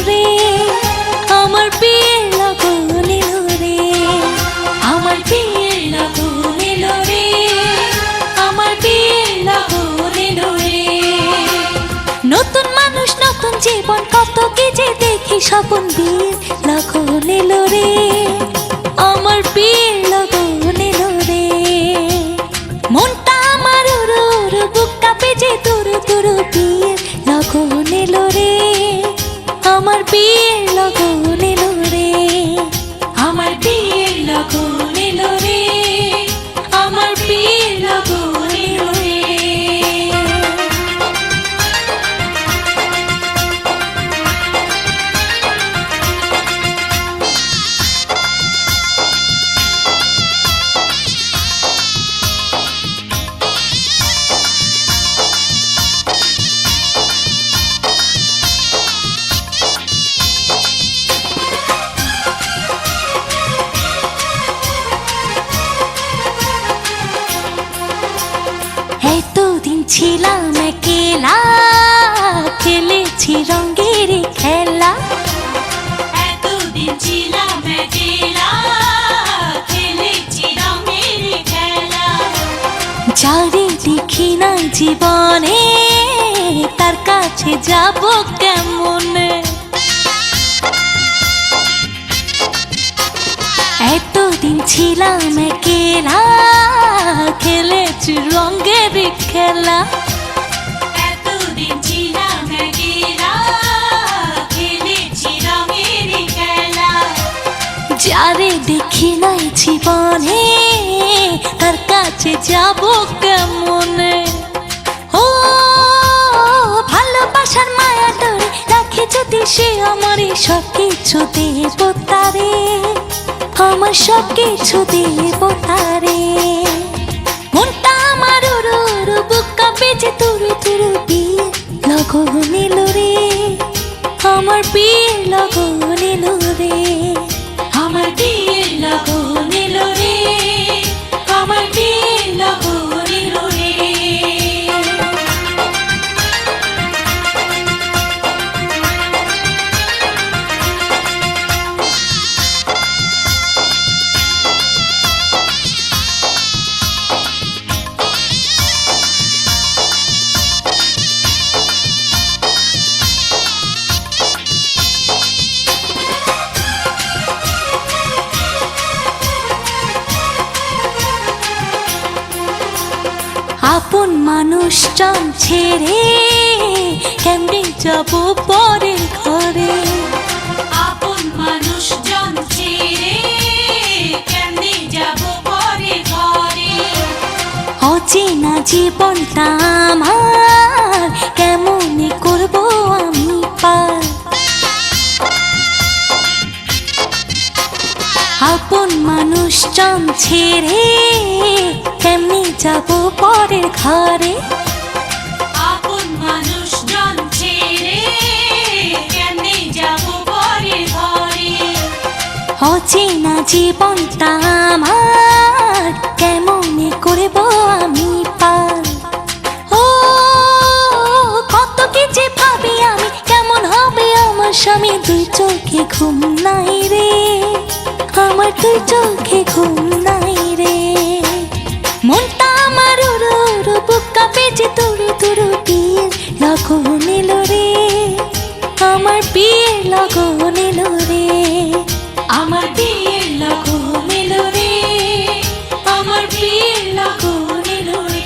রে, আমার বিয়ের লগন এলো রে, আমার বিয়ের লগন এলো রে, আমার বিয়ের লগন এলো রে। নতুন মানুষ নতুন জীবন কত কি যে দেখি স্বপন, বিয়ের লগন এলো রে, আমার বিয়ের লগন এলো রে। মনটা আমার উড়ু উড়ু, বুক কাঁপে যে তুরু তুরু, বিয়ের লগন এলো রে, আমার বিয়ের লগন এলো রে, আমার বিয়ের লগন এলো রে, আমার বিয়ের লগন এলো রে। এতদিন ছিলাম একলা, খেলেছি রঙের খেলা, এতদিন ছিলাম একলা, খেলেছি রঙের খেলা। যারে দেখি না জীবনে, তার কাছে যাব কেমনে। এতদিন ছিলাম একলা, খেলেছি রঙের খেলা, এতদিন ছিলাম একলা, খেলেছি রঙের খেলা। যারে দেখি নাই জীবনে, তার কাছে যাব কেমনে। ও ভালোবাসার মায়া ধরে রাখে যদি সে, আমার সব কিছু দেব তারে, আমার সব কিছু দেব তারে। মনটা আমার উড়ু উড়ু, বুক কাঁপে যে তুরু তুরু, বিয়ের লগন এলো রে, আমার বিয়ের লগন এলো রে, আমার বিয়ের লগন এলো রে, আমার বিয়ের লগন এলো রে। আপন মানুষজন ছেড়ে কেমনে যাব পরের ঘরে। আপন মানুষজন ছেড়ে কেমনে যাব পরের ঘরে। অচেনা জীবনটা আমার কেমনে করব আমি পার। আপন মানুষজন ছেড়ে কেমনে যাব পরের ঘরে। আপন মানুষজন ছেড়ে কেমনে যাব পরের ঘরে। অচেনা জীবনটা আমার কেমনে করব আমি পার। ও কত কিছু ভাবি আমি, কেমন হবে আমার স্বামী। দুই চোখে ঘুম নাই রে, আমার দুই চোখে ঘুম নাই রে। মনটা আমার উড়ু উড়ু, বুক কাঁপে যে তুরু তুরু, বিয়ের লগন এলো রে, আমার বিয়ের লগন এলো রে, আমার বিয়ের লগন এলো রে, আমার বিয়ের লগন এলো রে।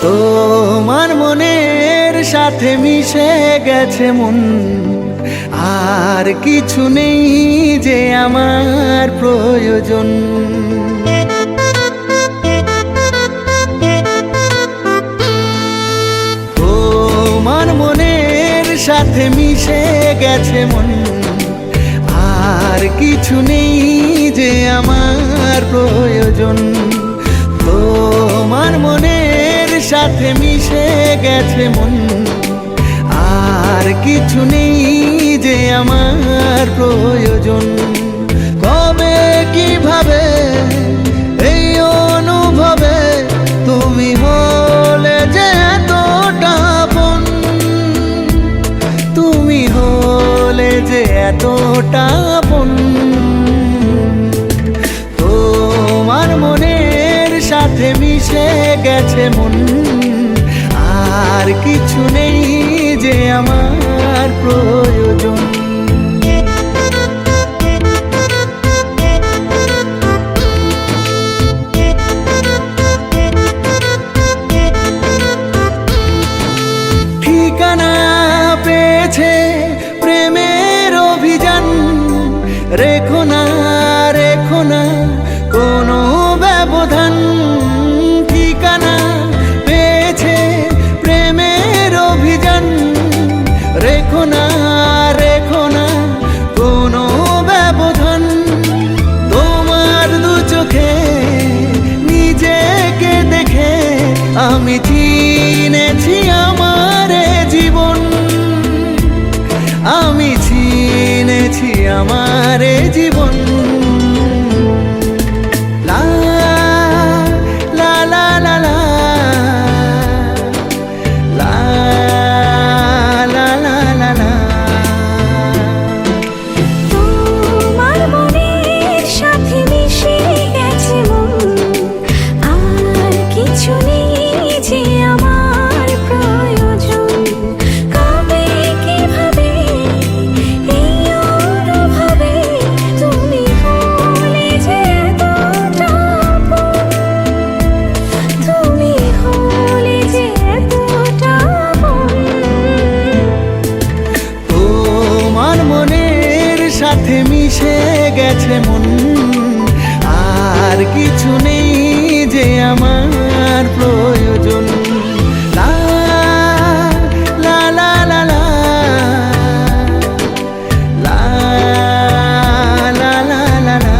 তোমার মনের সাথে মিশে গেছে মন, আর কিছু নেই যে আমার প্রয়োজন। তোমার মনের সাথে মিশে গেছে মন, আর কিছু নেই যে আমার প্রয়োজন। তোমার মনের সাথে মিশে গেছে মন, আর কিছু নেই যে আমার প্রয়োজন। কবে কিভাবে এই অনুভবে তুমি হলে যে এতটা আপন, তুমি হলে যে এতটা আপন। তোমার মনের সাথে মিশে গেছে মন, আর কিছু নেই যে আমার প্রয়োজন। ঠিকানা পেয়েছে প্রেমের অভিযান, রেখো না রেখো না কোনো ব্যবধান। ঠিকানা পেয়েছে প্রেমের অভিযান, রেখো না রেখো না কোনো ব্যবধান। তোমার দু চোখে নিজেকে দেখে আমি চিনেছি আমার জীবন, আমি চিনেছি আমার জীবন। লা লা লা লা লা লা লা লা লা লা। তোমার মনের সাথে মিশে গেছে মন, আর কিছু নেই যে আমার প্রয়োজন। কবে কিভাবে এই অনুভবে তুমি হলে যে এতটা আপন, তুমি হলে যে এতটা আপন। তোমার মনের সাথে মিশে গেছে মন, আর কিছু নেই যে আমার প্রয়োজন। লা লা লা লা লা লা লা লা লা লা।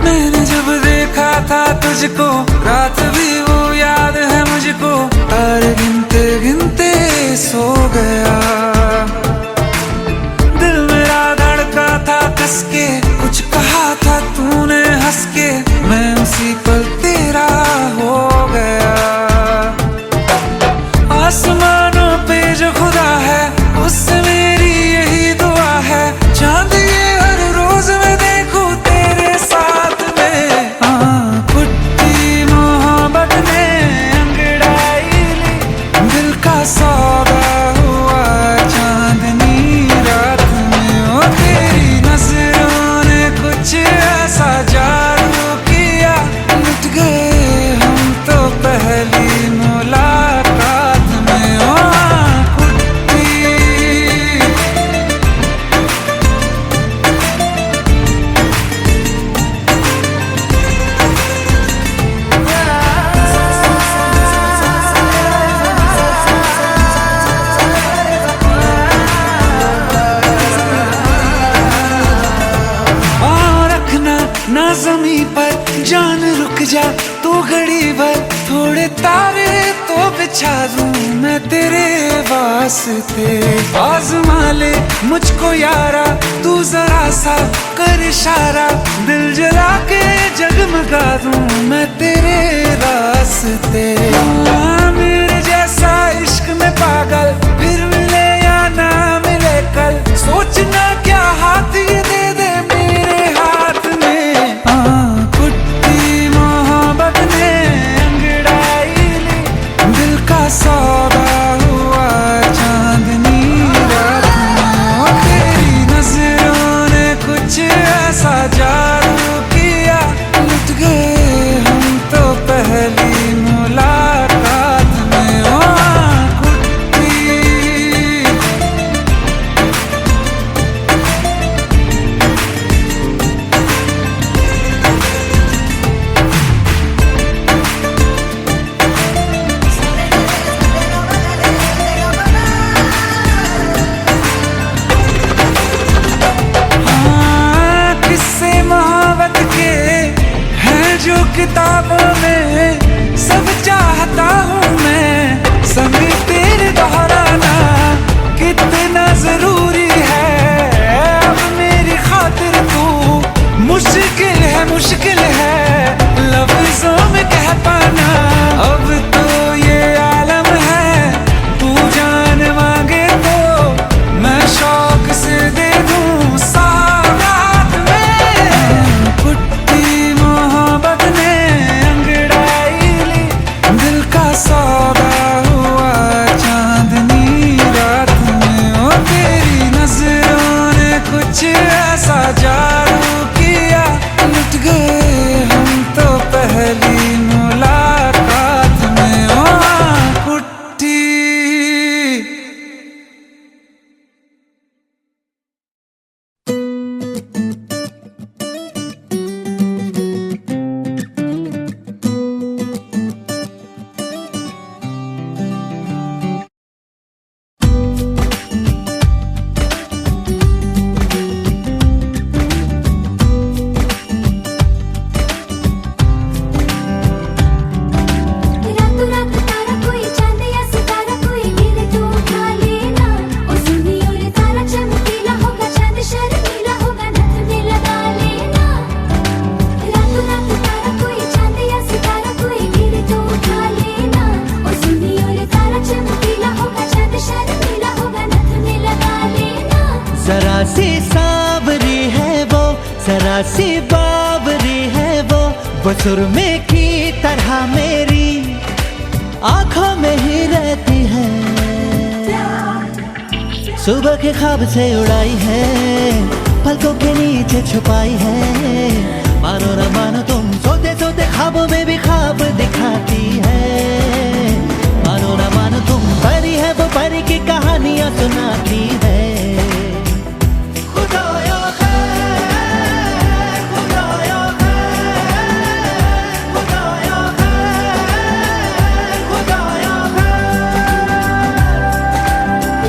मैंने जब देखा था तुझको, रात भी वो याद है मुझको, तारे गिनते गिनते सो गया। दिल मेरा धड़का था कसके, कुछ कहा था तूने हंस के, मैं उसी पल तेरा हो गया। आसमानों पे जो खुदा है, उससे मेरी यही दुआ है, चांद ये हर रोज मैं देखूं तेरे साथ में। पुट्टी मोहब्बत ने अंगड़ाई ली, दिल का सौदा हुआ चांदनी रात में। ओ तेरी नजरों ने कुछ ऐसा जादू किया, लुट गए हम तो पहली मुलाकात में। ओ पुट्टी पाँव रखना ना जमी पर, जान रुक जा तो घड़ी भर, थोड़े तारे तो बिछा दूं मैं तेरे वास्ते। आजमा ले मुझको यारा, तू जरा सा कर इशारा, दिल लगा दूं मैं तेरे रास्ते। मेरे जैसा इश्क में पागल फिर मिले या ना मिले कल, सोचना क्या हाथ ये दे दे मेरे हाथ में। कुट्टी मोहब्बत ने अंगड़ाई ली, दिल का सौदा हुआ चांदनी रात में। तेरी नजरों ने कुछ ऐसा जादू किया, लुट गए हम तो पहली मुलाकात में। कुट्टी किस्से मोहब्बत के हैं जो किताबों में, सब चाहता हूँ मैं संग तेरे दोहराना कितना जरूरी है। अब मेरी खातिर तू मुश्किल है लफ्जों में कह पाना। अब तो ये आलम है, तू जान मांगे तो मैं शौक से दे दूं सौगात में। कुट्टी मोहब्बत ने अंगड़ाई ली, दिल का सौदा हुआ चांदनी रात में। तेरी नजरों ने कुछ ऐसा जादू किया, लुट गए हम तो पहली मुलाकात में। कुट्टी रातों रात तारा कोई चांद या सितारा कोई गिरे तो उठा लेना। ओ सुनियो रे तारा चमकीला होगा, चांद शर्मीला होगा, नथ में लगा लेना। रातों रात तारा कोई चांद या सितारा कोई गिरे तो उठा लेना। ओ सुनियो रे तारा चमकीला होगा, चांद शर्मीला होगा, नथ में लगा लेना। जरा सी सावरी है वो, जरा सी बावरी है वो सुरमे की तरह मेरी आंखों में ही रहती है। सुबह के ख्वाब से उड़ाई है, पलकों के नीचे छुपाई है। मानो न मानो तुम सोते सोते ख्वाबों में भी ख्वाब दिखाती है। मानो न मानो तुम परी है वो परी की कहानियां सुनाती है। खुदाया खैर, खुदाया खैर, खुदाया खैर, खुदाया खैर।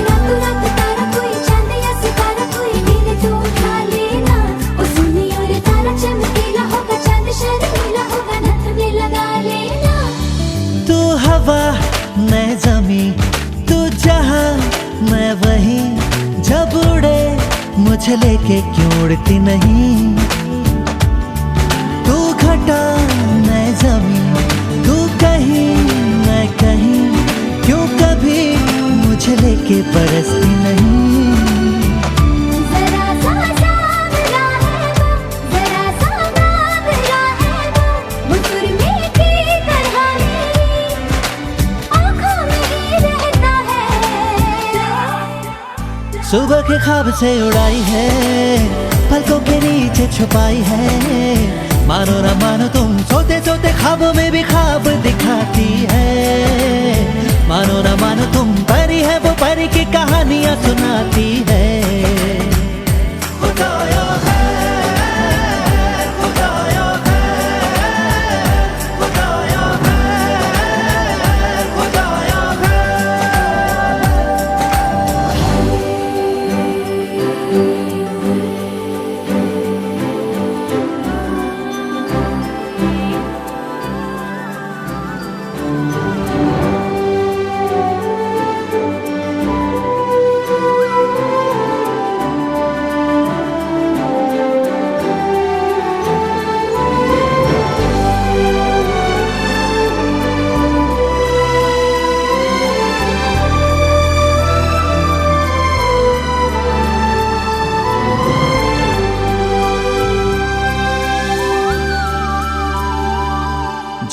रातों रात तारा कोई चांद या सितारा कोई गिरे तो उठा लेना। ओ सुनियो रे तारा चमकीला होगा, चांद शर्मीला होगा, नथ में लगा लेना। तू हवा मैं जमी, तू जहां मैं वहीं, जब उड़े मुझे लेके क्यों उड़ती नहीं। तू घटा मैं जमी, तू कहीं मैं कहीं, क्यों कभी मुझे लेके बरसती नहीं। जरा सा सांवला है वो, जरा सा बावला है वो सुरमे की तरह मेरी आँखों में ही रहता है। सुबह के ख्वाब से उड़ाई है, पलकों के नीचे छुपाई है। मानो न मानो तुम सोते सोते ख्वाबों में भी ख्वाब दिखाती है। मानो न मानो तुम परी है वो परी की कहानियां सुनाती है। खुदाया खैर, खुदाया खैर, खुदाया खैर, खुदाया खैर।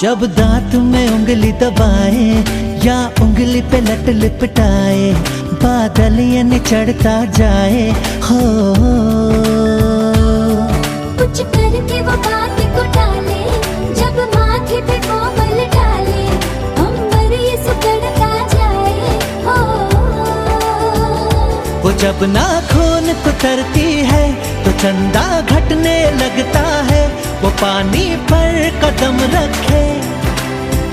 जब दांत में उंगली दबाए या उंगली पे लट लिपटाए, बादल ये चढ़ता जाए हो। कुछ करके वो बात को टाले, जब माथे पे कोमल डाले, अंबर ये सुकड़ता जाए हो। वो जब नाखून कुतरती है तो चंदा घटने लगता है, वो पानी पर कदम रखे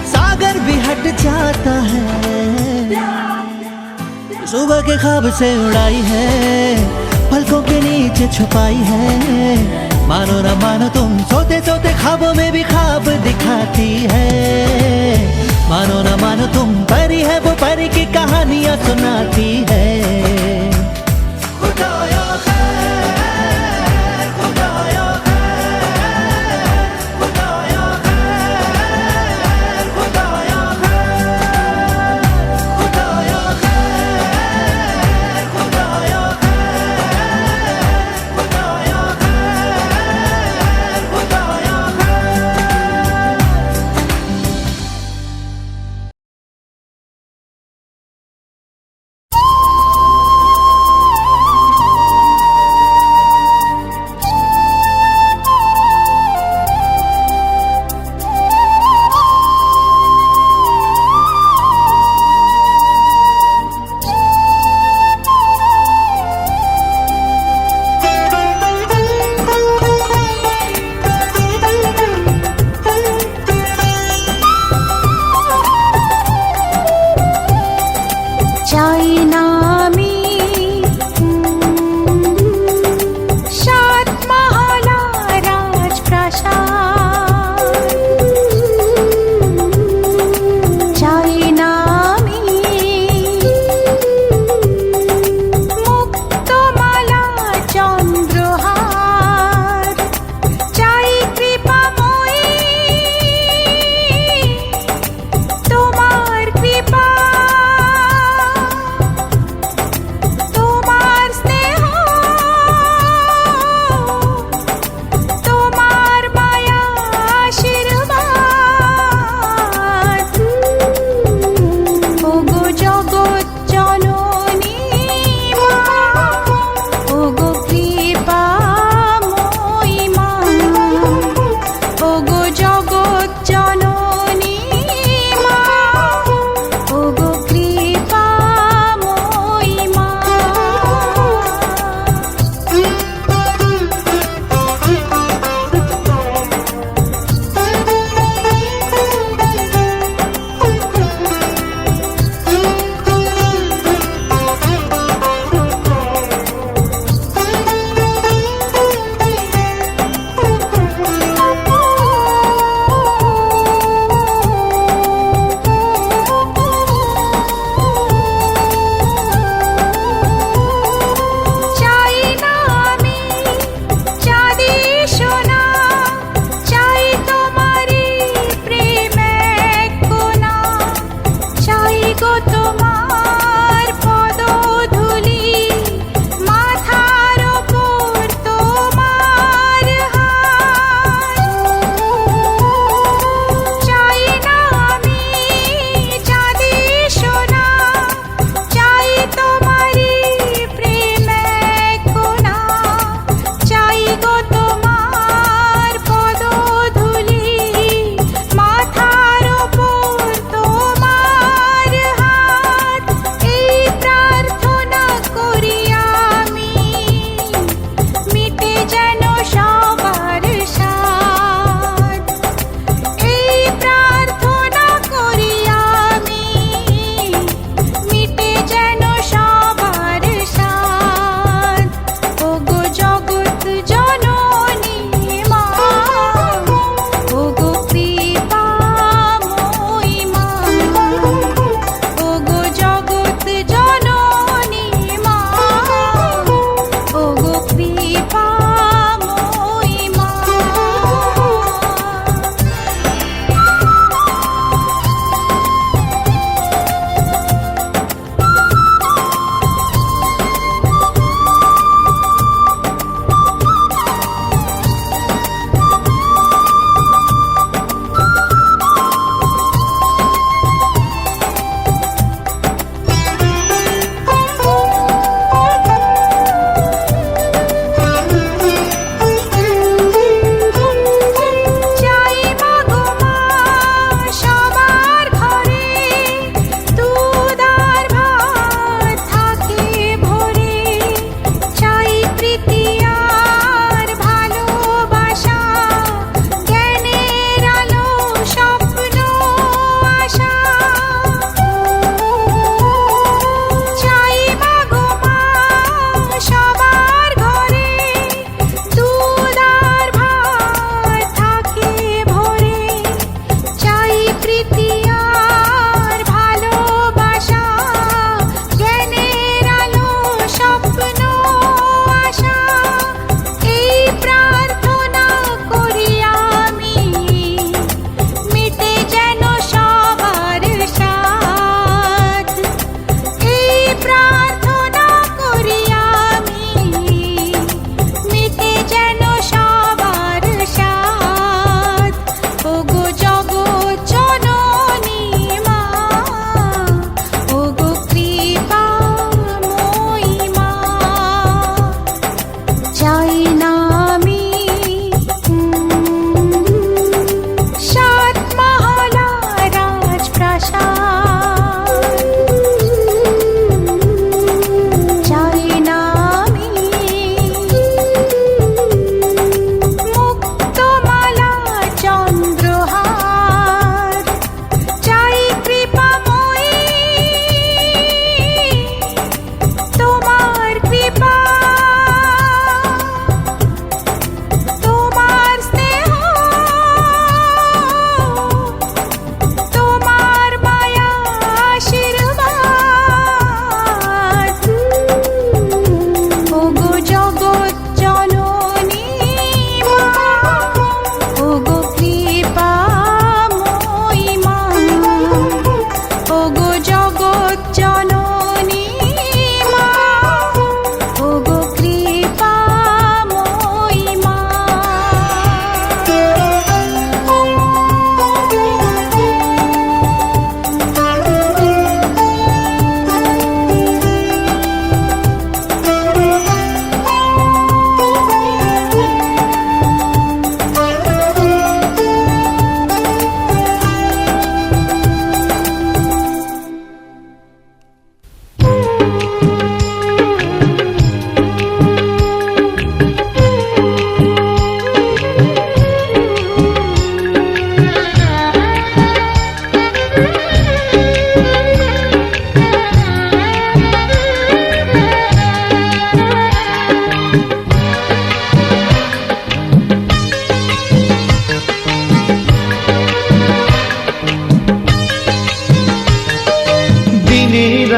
सागर भी हट जाता है। सुबह के ख्वाब से उड़ाई है, पलकों के नीचे छुपाई है, मानो ना मानो तुम सोते सोते ख्वाबों में भी ख्वाब दिखाती है। मानो ना मानो तुम परी है, वो परी की कहानियां सुनाती है।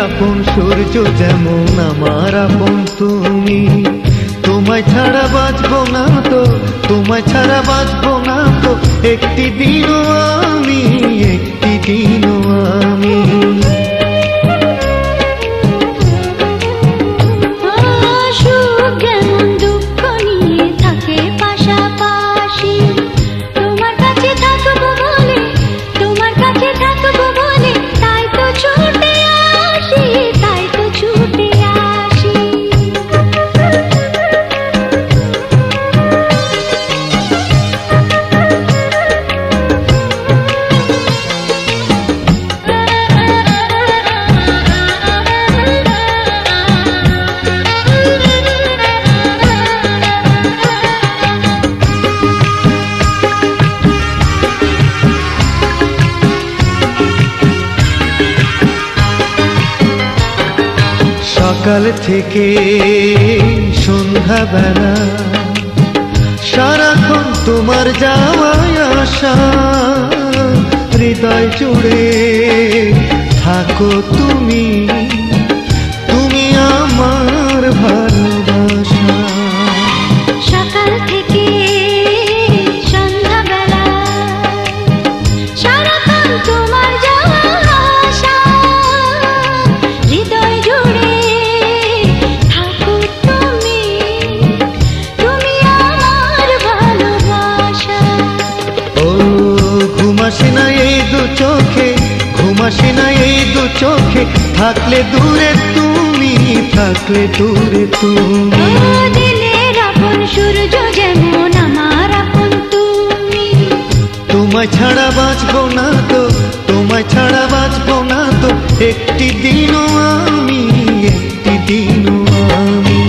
আপন সূর্য যেমন আমার আপন তুমি। তোমায় ছাড়া বাঁচবো না তো, তোমায় ছাড়া বাঁচবো না তো, একটি দিনও আমি, একটি দিনও আমি। সুখ যেমন দুঃখ নিয়ে থাকে পাশাপাশি, তোমার কাছে থাকবো বলে, তোমার কাছে থাকবো বলে, তাই তো ছুটে আসি, তাই তো ছুটে আসি। সকাল থেকে সন্ধ্যা বেলা সারাক্ষণ তোমার যাওয়ায় আসা, হৃদয় জুড়ে থাকো তুমি, তুমি আমার ভালোবাসা। সকাল থেকে সন্ধ্যাবেলা সারাক্ষণ তোমার যাওয়া আসা, হৃদয় জুড়ে থাকো তুমি, তুমি আমার ভালোবাসা। ও ঘুমাসি না এই দু চোখে, ঘুমাসি না এই দু চোখে, থাকলে দূরে তুমি, থাকলে দূরে তুমি। ও দিনের আপন সূর্য যেমন আমার আপন তুমি। তোমায় ছাড়া বাঁচবো না তো, তোমায় ছাড়া বাঁচবো না তো, একটি দিনও আমি, একটি দিনও আমি।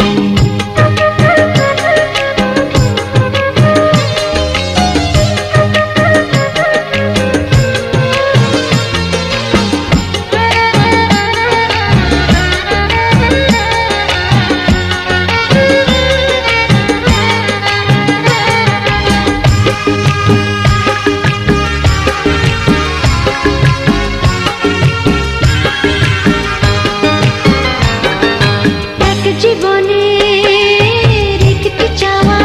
এক জীবনের একটি চাওয়া,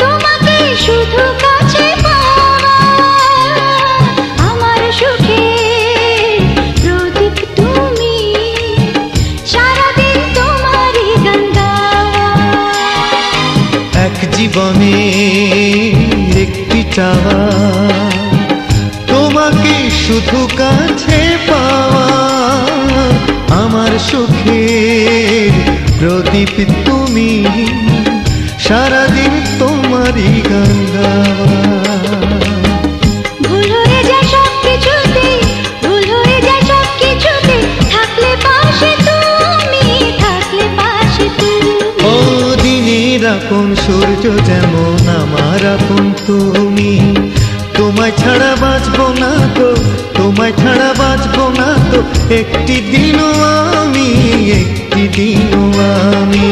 তোমাকে শুধু কাছে পাওয়া, আমার সুখে প্রদীপ তুমি, সারাদিন তোমারই গান গাওয়া। এক জীবনে একটি চাওয়া, তোমাকে শুধু কাছে পাওয়া, আমার সুখের প্রদীপ তুমি, সারাদিন তোমারই গান গাওয়া। ভুল হয়ে যায় সব কিছুতে, ভুল হয়ে যায় সব কিছুতে, থাকলে পাশে তুমি, থাকলে পাশে তুমি। ও দিনের আপন সূর্য যেমন আমার আপন তুমি। তোমায় ছাড়া বাঁচবো না তো, তোমায় ছাড়া বাঁচবো না তো, একটি দিনও আমি, একটি দিনও আমি।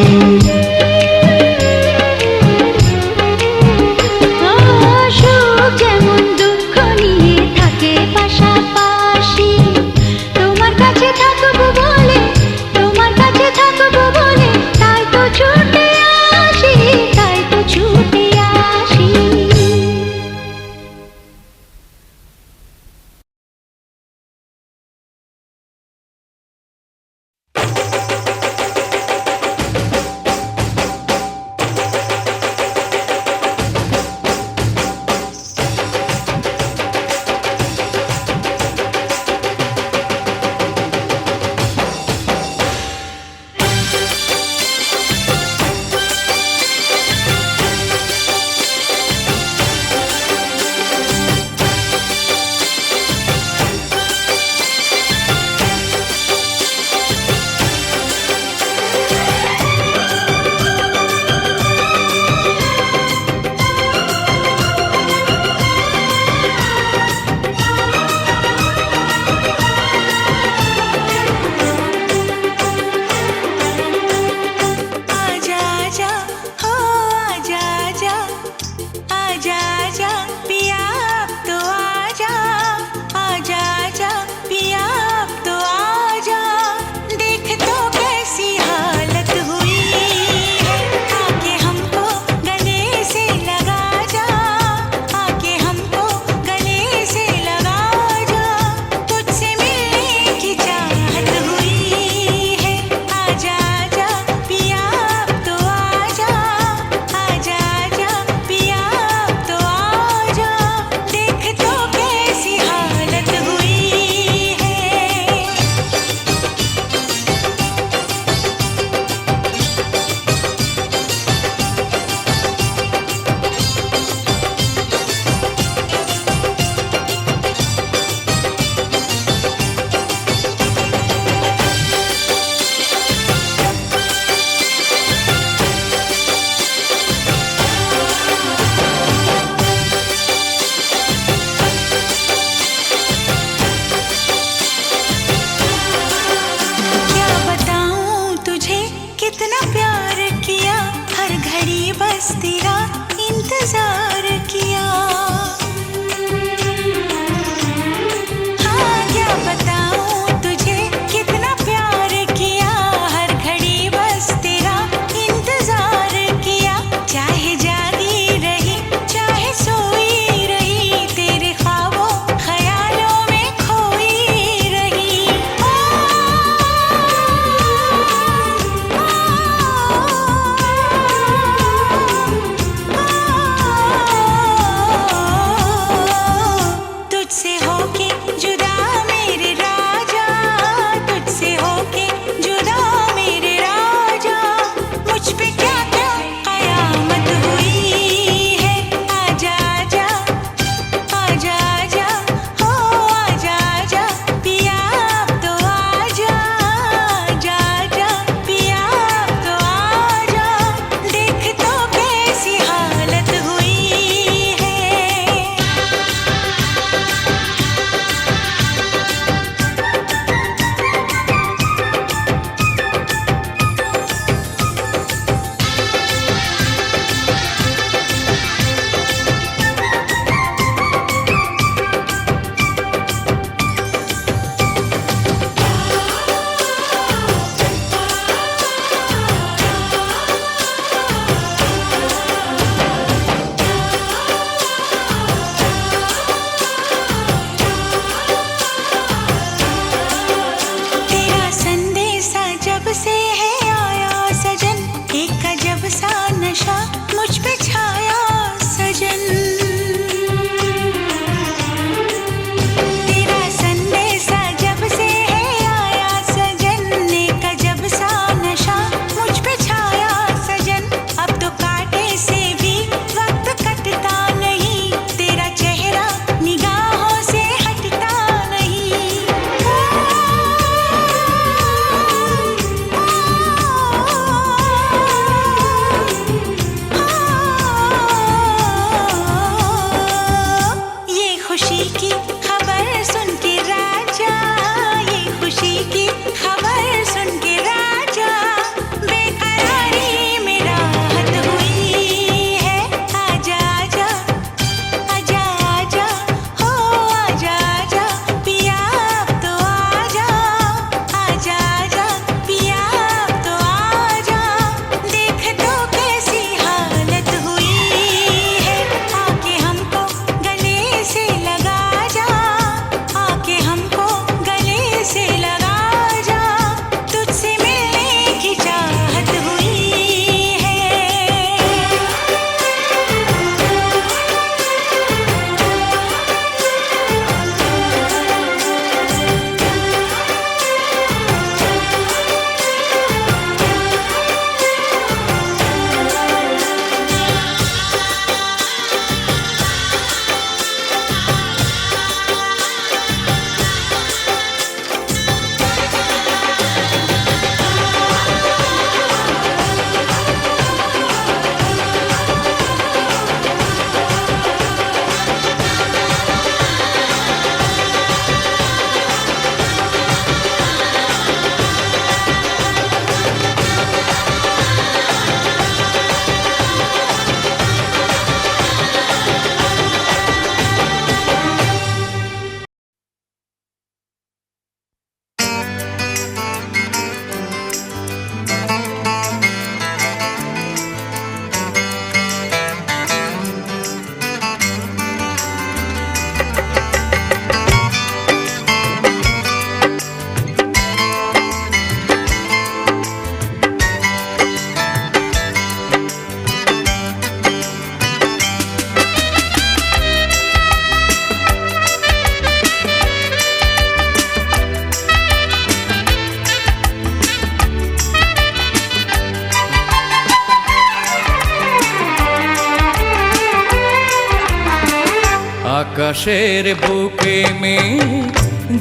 আকাশের বুকে মেঘ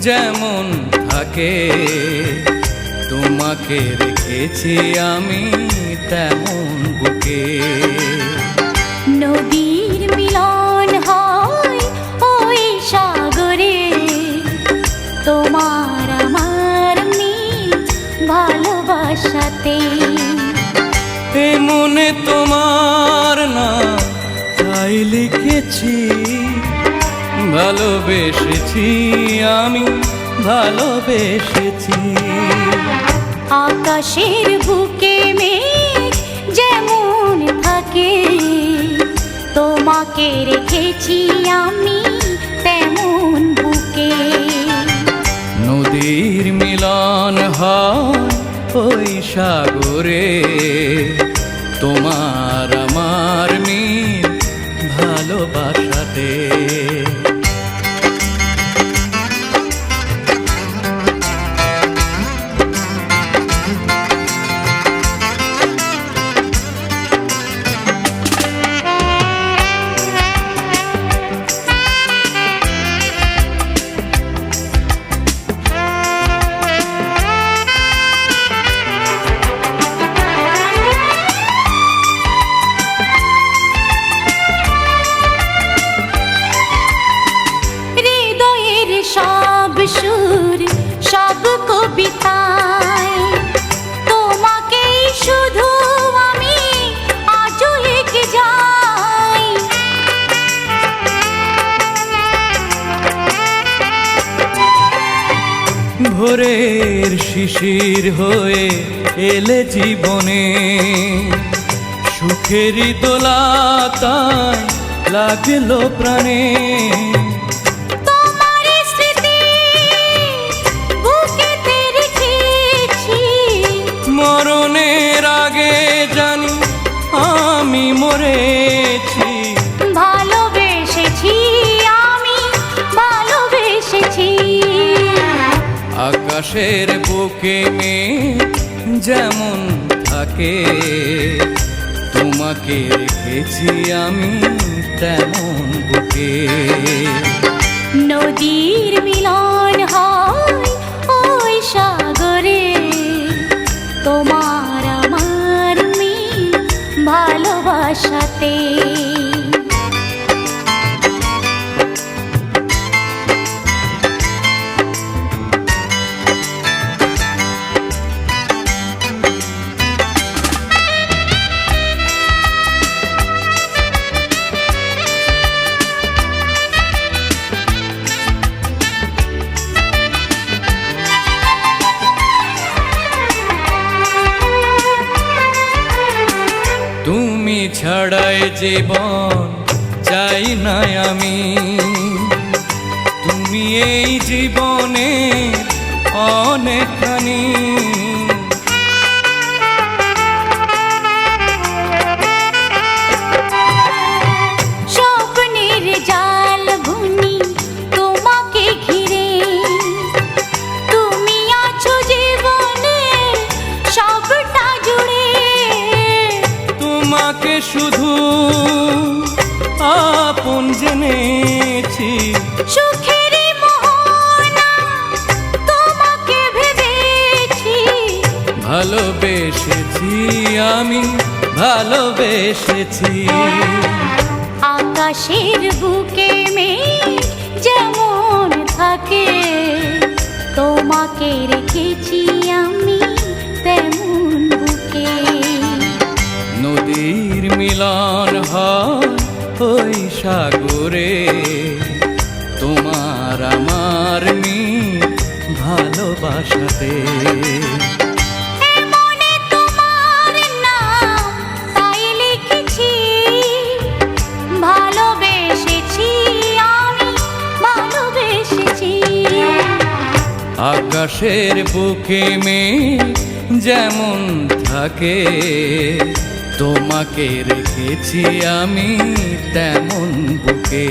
যেমন থাকে, তোমাকে রেখেছি আমি তেমন বুকে। নদীর মিলন হয় ওই সাগরে, তোমার আমার মিল ভালোবাসাতে। এ মনে তোমার না তাই লিখেছি, ভালোবেসেছি আমি ভালোবেসেছি। আকাশের বুকে মেঘ যেমন থাকে, তোমাকে রেখেছি আমি তেমন বুকে। নদীর মিলন হয় ওই সাগরে, তোমার আমার মিল ভালোবাসাতে। হৃদয়ের সব সুর সব কবিতায় তোমাকেই শুধু আমি আজও এগিয়ে যাই। ভোরের শিশির হয়ে এলে জীবনে, সুখেরই দোলাতায় লাগলো প্রাণে। তোমার স্মৃতি বুকেতে রেখেছি, মরণের আগে জানি আমি মরেছি। ভালোবেসেছি আমি ভালোবেসেছি। আকাশের বুকে মেঘ যেমন থাকে, তোমাকে রেখেছি আমি তেমন বুকে। নদীর মিলন হয় ওই সাগরে, তোমার আমার মিল ভালোবাসাতে। তুমি ছাড়াই জীবন চাই না আমি, তুমি এই জীবনে অনেকখানি। স্বপ্নের জাল বুনি তোমাকে ঘিরে, তুমি আছো জীবনে সবটা জুড়ে। তোমাকে শুধু আপন জেনেছি, সুখের মোহনা তোমাকে ভেবেছি। ভালোবেসেছি আমি ভালোবেসেছি। আকাশের বুকে মেঘ যেমন থাকে, তোমাকে রেখেছি আমি তেমন বুকে। নদীর মিলন হয় ওই সাগরে, তোমার আমার মিল ভালোবাসাতে। মনে তোমার নাম তাই লিখেছি, ভালোবেসেছি আমি ভালোবেসেছি। আকাশের বুকে মেঘ যেমন থাকে, তোমাকে রেখেছি আমি তেমন বুকে।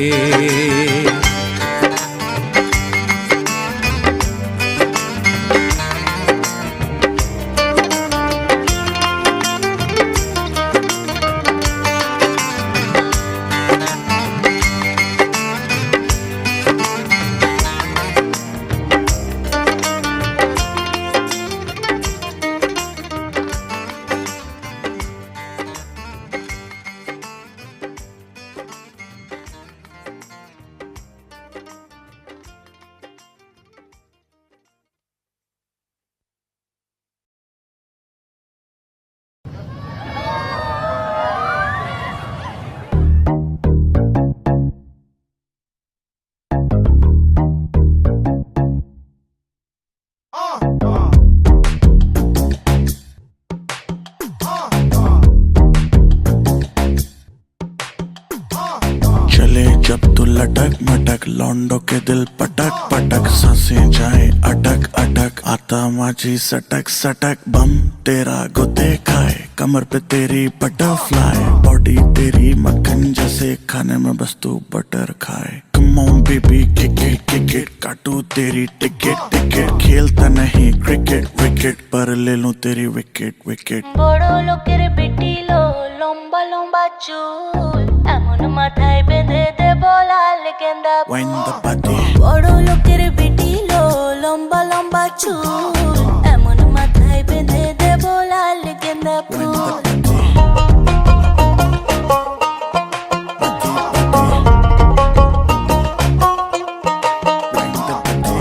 चले जब तू लटक मटक लौंडों के दिल पटक पटक सांसें जाए अटक अटक आता माझी सटक सटक बम तेरा गोते खाए कमर पे तेरी बटरफ्लाई बॉडी तेरी मक्खन जैसे खाने में बस तू बटर खाए Come on baby kick it काटू तेरी टिकट टिकट खेलता नहीं क्रिकेट विकेट पर ले लूं तेरी विकेट विकेट বড় লোকের বেটি লো লম্বা লম্বা চুল এমন মাথায় বেঁধে দেব লাল গেন্দা Wind the body বড় লোকের বেটি লো লম্বা লম্বা চুল এমন মাথায় বেঁধে দেব লাল গেন্দা Wind the full body Wind the body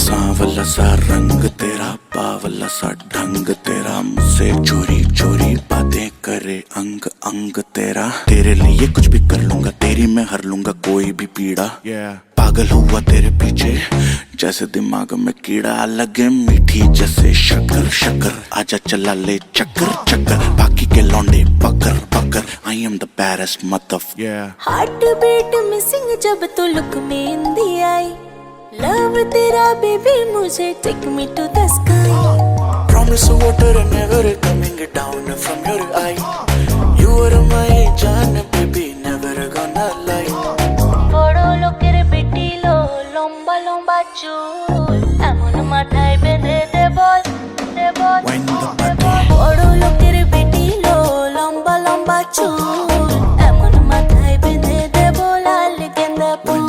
सांवला सा रंग तेरा बावला सा ढंग तेरा मुझसे चोरी चोरी बातें करे अंग अंग तेरा तेरे लिए कुछ भी कर लूंगा तेरी मैं हर लूंगा कोई भी पीड़ा पागल हुआ तेरे पीछे जैसे दिमाग में कीड़ा लगे मीठी जैसे शक्कर शक्कर आजा चला ले चक्कर चक्कर बाकी के लौंडे पकड़ पकड़ आई एम द बैरेस्ट मतलब हार्ट बीट मिसिंग जब तो लुक में हिंदी आई लव तेरा बेबी मुझे take me to the sky Promise water and never coming down from your eye. You are my jaan, baby, never gonna lie. বড় লোকের বেটি লো লম্বা লম্বা চুল এমন মাথায় বেঁধে দেব দেব Wind the body, বড় লোকের বেটি লো লম্বা লম্বা চুল এমন মাথায় বেঁধে দেব লাল গেন্দা ফুল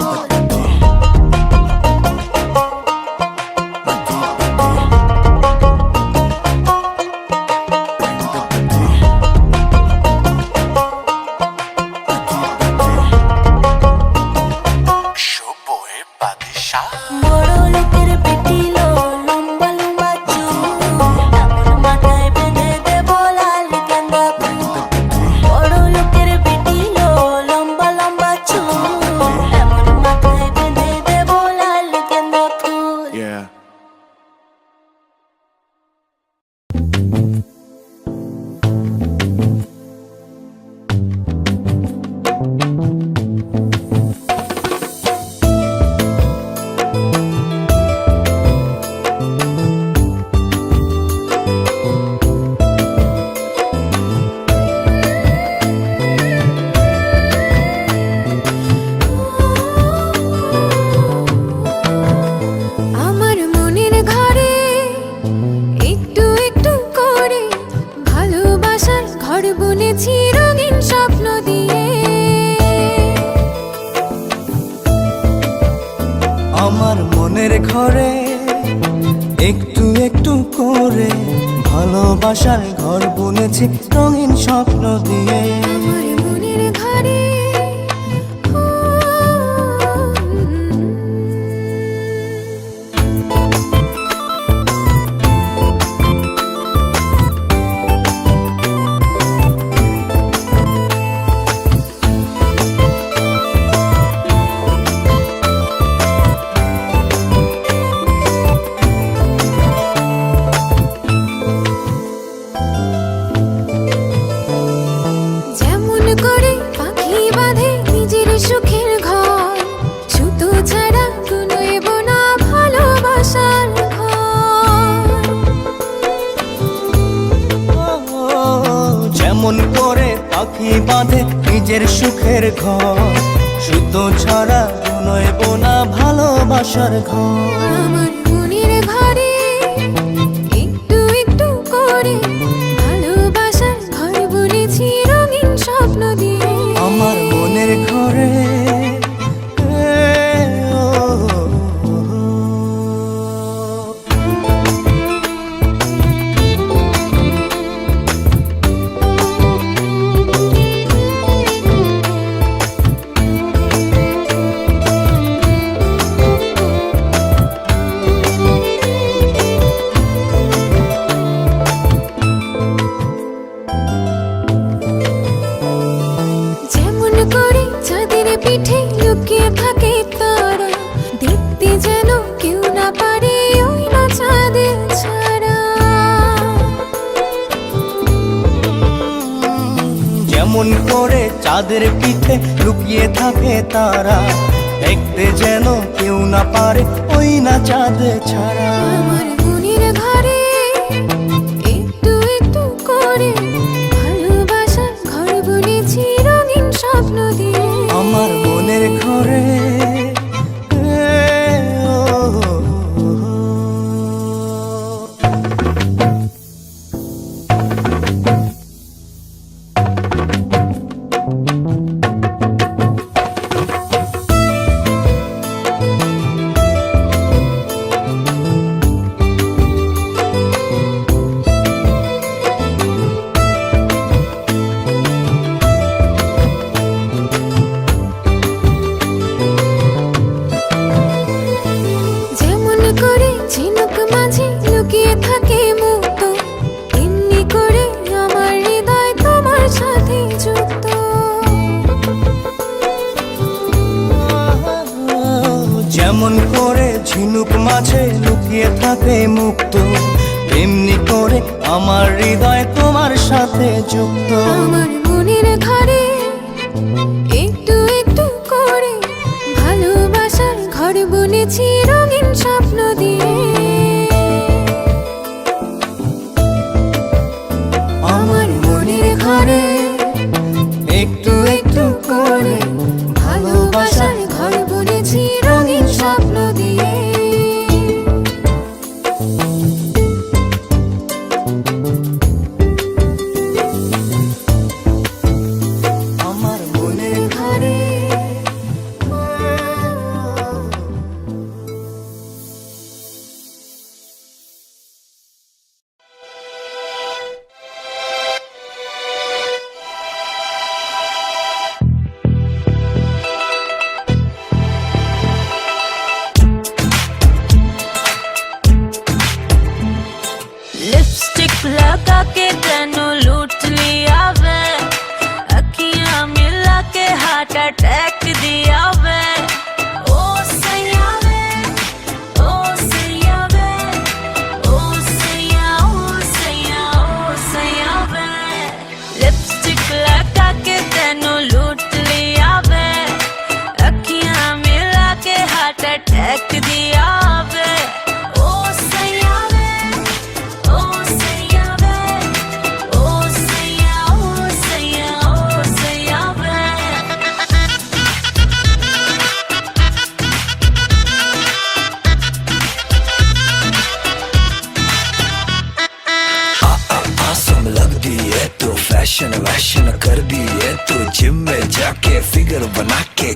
show boy, badshah. বড় লোকের বেটি লো লম্বা লম্বা চুল এমন মাথায় বেঁধে দেব লাল গেন্দা ফুল বড় লোকের বেটি লো লম্বা লম্বা চুল এমন মাথায় বেঁধে দেব লাল গেন্দা ফুল Yeah. আমার মনের ঘরে একটু একটু করে ভালোবাসার ঘর বুনেছি রঙিন স্বপ্ন দিয়ে আমার মনের ঘরে একটু একটু করে ভালোবাসার ঘর বুনেছি রঙিন স্বপ্ন দিয়ে আমার মনের ঘরে যেমন করে পাখি বাঁধে নিজের সুখের ঘর সুতো ছাড়া কুনোইব না ভালোবাসার ঘর যেমন করে পাখি বাঁধে নিজের সুখের ঘর শুধু ছাড়া নইব না ভালোবাসার ঘর আমার মনের ঘরে একটু একটু করে ভালোবাসার ঘর বুনেছি রঙিন স্বপ্ন দিয়ে আমার মনের ঘরে যেমন করে চাঁদের পিঠে লুকিয়ে থাকে তারা, দেখতে যেন কেউ না পারে ওই না চাঁদ ছাড়া। আমার মনের ঘরে একটু একটু করে ভালোবাসার ঘর বুনেছি রঙিন স্বপ্ন দিয়ে। আমার মনের ঘরে যেমন করে ঝিনুক মাঝে লুকিয়ে থাকে মুক্ত, তেমনি করে আমার হৃদয় তোমার সাথে যুক্ত। যেমন করে ঝিনুক মাঝে লুকিয়ে থাকে মুক্ত, তেমনি করে আমার হৃদয় তোমার সাথে যুক্ত। আমার মনের ঘরে একটু একটু করে ভালোবাসার ঘর বুনেছি রঙিন স্বপ্ন দিয়ে। আমার মনের ঘরে একটু একটু করে ভালোবাসার ঘর বুনেছি রঙিন স্বপ্ন দিয়ে। আমার মনের ঘরে लिपस्टिक लगा के तेनू लूट लिया वे, अखियां मिला के हार्ट अटैक दिया वे। ओ सैया वे, ओ सैया वे, ओ सैया, ओ सैया, ओ सैया वे। लिपस्टिक लगा के तेनू लूट लिया वे, अखियां मिला के हार्ट अटैक दिया वे। ओ सैया वे, ओ सैया वे, ओ सैया, ओ सैया, ओ सैया वे। आसम लगती है तो फैशन वैशन कर दी है तो जिम में जाके फिगर बना के